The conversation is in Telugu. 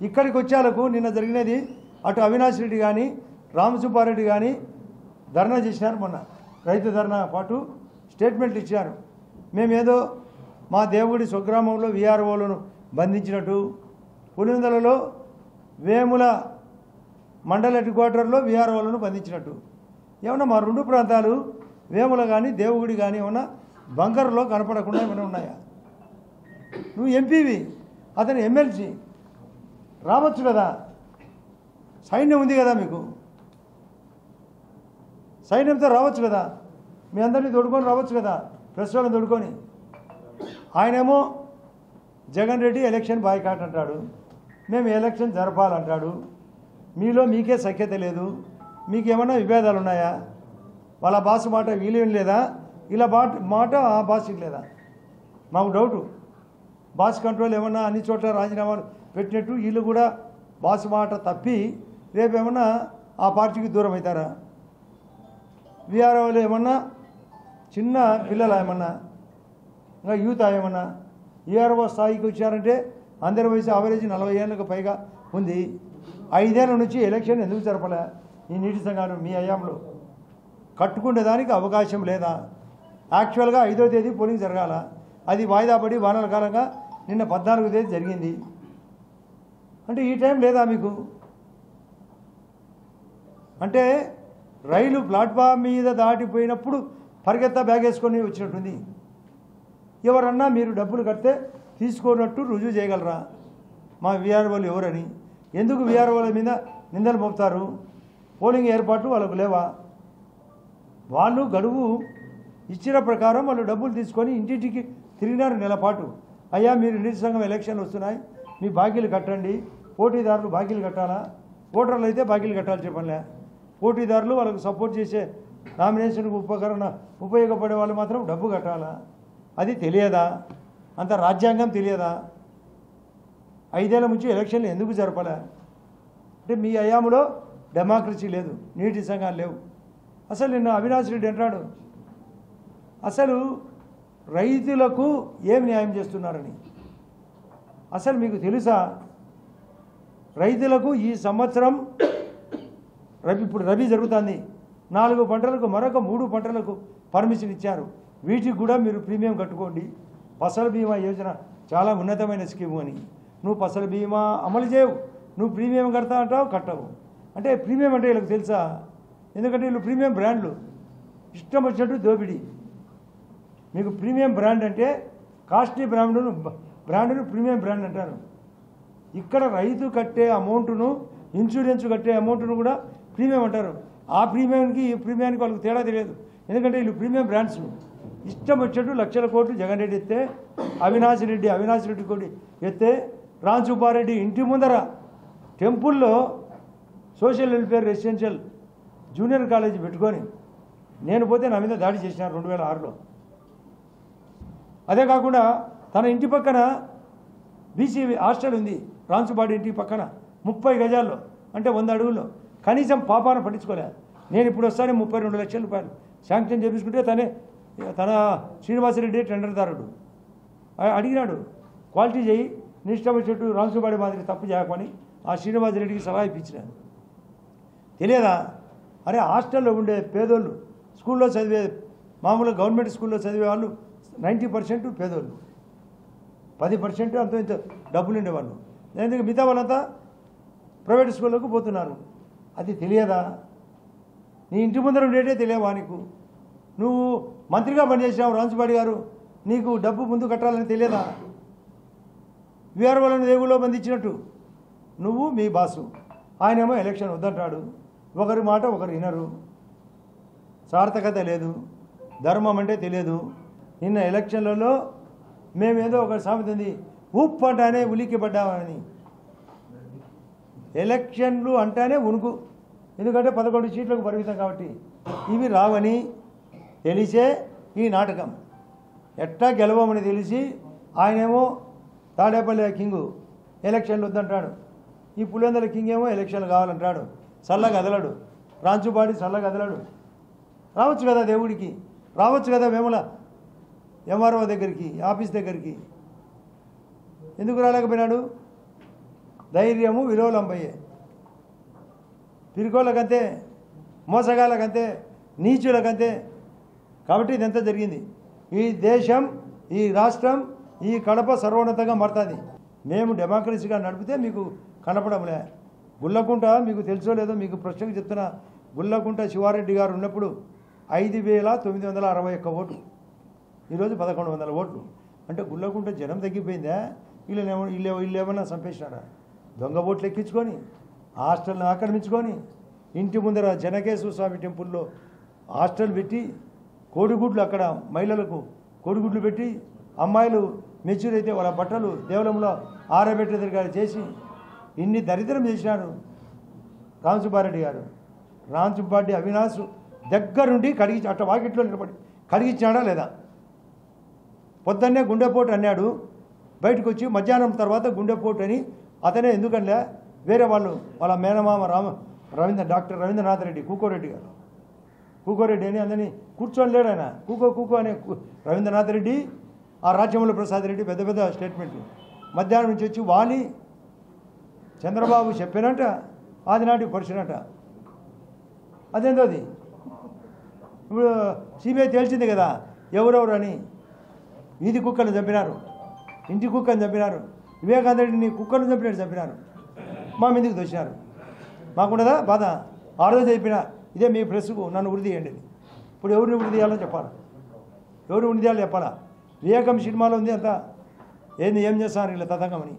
ఇక్కడికి వచ్చేలకు నిన్న జరిగినది అటు అవినాష్ రెడ్డి కానీ రామసుబ్బారెడ్డి కానీ ధర్నా చేసినారు. మొన్న రైతు ధర్నా పాటు స్టేట్మెంట్లు ఇచ్చారు. మేమేదో మా దేవుడి స్వగ్రామంలో విఆర్ఓలను బంధించినట్టు, పులివెందులలో వేముల మండల హెడ్ క్వార్టర్లో విఆర్ఓలను బంధించినట్టు. ఏమన్నా మా రెండు ప్రాంతాలు వేముల కానీ దేవుడి కానీ ఏమన్నా బంకర్లో కనపడకుండా ఏమైనా ఉన్నాయా? నువ్వు ఎంపీవి, అతను ఎమ్మెల్సీ, రావచ్చు కదా. సైన్యం ఉంది కదా, మీకు సైన్యంతో రావచ్చు కదా, మీ అందరినీ తోడుకొని రావచ్చు కదా, ప్రెస్ వాళ్ళని తోడుకొని. ఆయనేమో జగన్ రెడ్డి ఎలక్షన్ బాయ్కాట్ అంటాడు, మేము ఎలక్షన్ జరపాలంటాడు. మీలో మీకే సఖ్యత లేదు, మీకేమన్నా విభేదాలు ఉన్నాయా? వాళ్ళ బాస్ మాట వీలేం లేదా, ఇలా మాట ఆ బాస్కి లేదా? మాకు డౌటు. బాస్ కంట్రోల్ ఏమన్నా అన్ని చోట్ల రాజీనామాలు పెట్టినట్టు వీళ్ళు కూడా బాస్ మాట తప్పి రేపేమన్నా ఆ పార్టీకి దూరం అవుతారా? విఆర్ఓలు ఏమన్నా చిన్న పిల్లల ఏమన్నా ఇంకా యూత్ ఏమన్నా విఆర్ఓ స్థాయికి వచ్చారంటే అందరి వయసు యావరేజ్ 40 ఏళ్ళకు పైగా ఉంది. 5 ఏళ్ళ నుంచి ఎలక్షన్ ఎందుకు జరపలే? ఈ నీటి సంఘాలు మీ హయాంలో కట్టుకునేదానికి అవకాశం లేదా? యాక్చువల్గా 5వ తేదీ పోలింగ్ జరగాల, అది వాయిదా పడి వానల కాలంగా నిన్న 14వ తేదీ జరిగింది. అంటే ఈ టైం లేదా మీకు? అంటే రైలు ప్లాట్ఫామ్ మీద దాటిపోయినప్పుడు పరిగెత్తా బ్యాగ్ వేసుకొని వచ్చినట్టుంది. ఎవరన్నా మీరు డబ్బులు కడితే తీసుకోనట్టు రుజువు చేయగలరా? మా విఆర్ఓలు ఎవరని, ఎందుకు విఆర్ఓల మీద నిందలు మోపుతారు? పోలింగ్ ఏర్పాట్లు వాళ్ళకు లేవా? వాళ్ళు గడువు ఇచ్చిన ప్రకారం వాళ్ళు డబ్బులు తీసుకొని ఇంటింటికి తిరిగినారు నెలపాటు. అయ్యా మీరు నీటి సంఘం ఎలక్షన్లు వస్తున్నాయి, మీ బాకీలు కట్టండి. పోటీదారులు బాకీలు కట్టాలా? ఓటర్లు అయితే బాకీలు కట్టాలి చెప్పలే. పోటీదారులు వాళ్ళకు సపోర్ట్ చేసే నామినేషన్కు ఉపయోగపడే వాళ్ళు మాత్రం డబ్బు కట్టాలా? అది తెలియదా? అంత రాజ్యాంగం తెలియదా? 5 ఏళ్ల నుంచి ఎలక్షన్లు ఎందుకు జరపలే? అంటే మీ హయాంలో డెమోక్రసీ లేదు, నీటి సంఘాలు లేవు. అసలు నిన్న అవినాష్ రెడ్డి అంటాడు అసలు రైతులకు ఏం న్యాయం చేస్తున్నారని. అసలు మీకు తెలుసా? రైతులకు ఈ సంవత్సరం ఇప్పుడు రబీ జరుగుతుంది, 4 పంటలకు మరొక 3 పంటలకు పర్మిషన్ ఇచ్చారు. వీటికి కూడా మీరు ప్రీమియం కట్టుకోండి. ఫసల్ బీమా యోజన చాలా ఉన్నతమైన స్కీము అని. నువ్వు ఫసల్ బీమా అమలు చేయవు, నువ్వు ప్రీమియం కడతా అంటావు, కట్టవు. అంటే ప్రీమియం అంటే వీళ్ళకి తెలుసా? ఎందుకంటే వీళ్ళు ప్రీమియం బ్రాండ్లు, ఇష్టం వచ్చినట్టు దోపిడీ. మీకు ప్రీమియం బ్రాండ్ అంటే కాస్ట్లీ బ్రాండ్ను ప్రీమియం బ్రాండ్ అంటారు. ఇక్కడ రైతు కట్టే అమౌంట్ను, ఇన్సూరెన్స్ కట్టే అమౌంట్ను కూడా ప్రీమియం అంటారు. ఆ ప్రీమియంకి ఈ ప్రీమియానికి వాళ్ళకి తేడా తెలియదు. ఎందుకంటే వీళ్ళు ప్రీమియం బ్రాండ్స్. ఇష్టం వచ్చేట్టు లక్షల కోట్లు జగన్ రెడ్డి ఎత్తే, అవినాష్ రెడ్డి కోటి ఎత్తే, రామసుబ్బారెడ్డి ఇంటి ముందర టెంపుల్లో social welfare residential junior college పెట్టుకొని నేను పోతే నా మీద దాడి చేసినారు 2006లో. అదే కాకుండా తన ఇంటి పక్కన బీసీ హాస్టల్ ఉంది, రామసుబ్బారెడ్డి ఇంటి పక్కన 30 గజాల్లో, అంటే 100 అడుగుల్లో. కనీసం పాపాన పట్టించుకోలే. నేను ఇప్పుడు వస్తానే 32 లక్షల రూపాయలు శాంక్షన్ చేపించుకుంటే తన శ్రీనివాసరెడ్డి టెండర్దారుడు అడిగినాడు, క్వాలిటీ చేయి, నిష్టం వచ్చేట్టు రామసుబ్బారెడ్డి మాదిరి తప్పు చేయకని ఆ శ్రీనివాసరెడ్డికి సలహా ఇప్పించినాను. తెలియదా? అరే హాస్టల్లో ఉండే పేదోళ్ళు, స్కూల్లో చదివే మామూలుగా గవర్నమెంట్ స్కూల్లో చదివే వాళ్ళు 90% పేదోళ్ళు, 10% అంత ఇంత డబ్బులు ఉండేవాళ్ళు. ఎందుకు మిగతా వాళ్ళంతా ప్రైవేట్ స్కూళ్ళకు పోతున్నారు. అది తెలియదా? నీ ఇంటి ముందర ఉండేటే తెలియవా నీకు? నువ్వు మంత్రిగా పనిచేసినావు రామసుబ్బారెడ్డి గారు, నీకు డబ్బు ముందు కట్టాలని తెలియదా? విఆర్ఓలను దేవుల్లో బంధించినట్టు నువ్వు మీ బాసు, ఆయనేమో ఎలక్షన్ వద్దంటాడు. ఒకరి మాట ఒకరు వినరు, సార్థకత లేదు, ధర్మం అంటే తెలియదు. నిన్న ఎలక్షన్లలో మేమేదో ఒక సామెత ఉంది, ఉప్పు అంటానే ఉలిక్కి పడ్డామని. ఎలక్షన్లు అంటానే ఉనుకు, ఎందుకంటే 11 సీట్లకు పరిమితం కాబట్టి. ఇవి రావని తెలిసే ఈ నాటకం. ఎట్టా గెలవమని తెలిసి ఆయనేమో తాడేపల్లి కింగు ఎలక్షన్లు వద్దంటాడు, ఈ పులివెందుల కింగ్ ఏమో ఎలక్షన్లు కావాలంటాడు. చల్లగా కదలడు, రామసుబ్బారెడ్డి చల్లగా కదలడు. రావచ్చు కదా దేవుడికి, రావచ్చు కదా వేముల ఎంఆర్ఓ దగ్గరికి, ఆఫీస్ దగ్గరికి. ఎందుకు రాలేకపోయినాడు? ధైర్యము విలోలంబయ్యే. పిరికోళ్ళకంతే, మోసగాళ్ళకంతే, నీచులకంతే. కాబట్టి ఇదంతా జరిగింది. ఈ దేశం, ఈ రాష్ట్రం, ఈ కడప సర్వోన్నతంగా మారుతుంది. మేము డెమోక్రసీగా నడిపితే మీకు కనపడంలే. గుల్లకుంట మీకు తెలుసో లేదో మీకు ప్రశ్నకు చెప్తున్నా. గుల్లకుంట శివారెడ్డి గారు ఉన్నప్పుడు 5,961 ఓట్లు, ఈరోజు 1,100 ఓట్లు. అంటే గుల్లకుంట జనం తగ్గిపోయిందా? వీళ్ళు ఏమన్నా చంపేసినారా? దొంగ ఓట్లు ఎక్కించుకొని, హాస్టల్ని ఆక్రమించుకొని, ఇంటి ముందర చెన్నకేశ్వర స్వామి టెంపుల్లో హాస్టల్ పెట్టి, కోడిగుడ్లు అక్కడ మహిళలకు కోడిగుడ్లు పెట్టి, అమ్మాయిలు మెచ్యూర్ అయితే వాళ్ళ బట్టలు దేవలంలో ఆరబెట్టేదిగా చేసి ఇన్ని దరిద్రం చేసినారు రామసుబ్బారెడ్డి గారు. రామసుబ్బారెడ్డి అవినాష్ దగ్గరుండి కడిగి అట్ట వాకిట్లో నిలబడి కడిగించాడా లేదా? పొద్దున్నే గుండెపోటు అన్నాడు, బయటకు వచ్చి మధ్యాహ్నం తర్వాత గుండెపోటు అని అతనే ఎందుకనిలే వేరే వాళ్ళు వాళ్ళ మేనమామ డాక్టర్ రవీంద్రనాథ్ రెడ్డి కూకోరెడ్డి గారు, కూకోరెడ్డి అని అందరినీ కూర్చొని లేడు ఆయన. కూకో అనే రవీంద్రనాథ్ రెడ్డి, ఆ రాజ్యముల ప్రసాద్ రెడ్డి పెద్ద పెద్ద స్టేట్మెంట్లు. మధ్యాహ్నం నుంచి వచ్చి వాలి చంద్రబాబు చెప్పినట్ట ఆదినాటి పరిచినట్ట. అదేందో అది ఇప్పుడు సిబిఐ తేల్చింది కదా ఎవరెవరు అని. వీధి కుక్కను చంపినారు, ఇంటి కుక్కను చంపినారు, వివేకానంద రెడ్డిని కుక్కను చంపినారు. మా మీదకి దోచినారు. మాకుండదా బాధ? ఆ రోజు అయిపోయినా ఇదే మీ ప్రెస్కు నన్ను వృద్ధి చేయండి. ఇప్పుడు ఎవరిని వృద్ధి చేయాలో చెప్పాలా? ఎవరు వృద్ధి చేయాలో చెప్పాలా? వివేకం సినిమాలో ఉంది అంతా. ఏం చేస్తున్నారు ఇలా తతంగమని.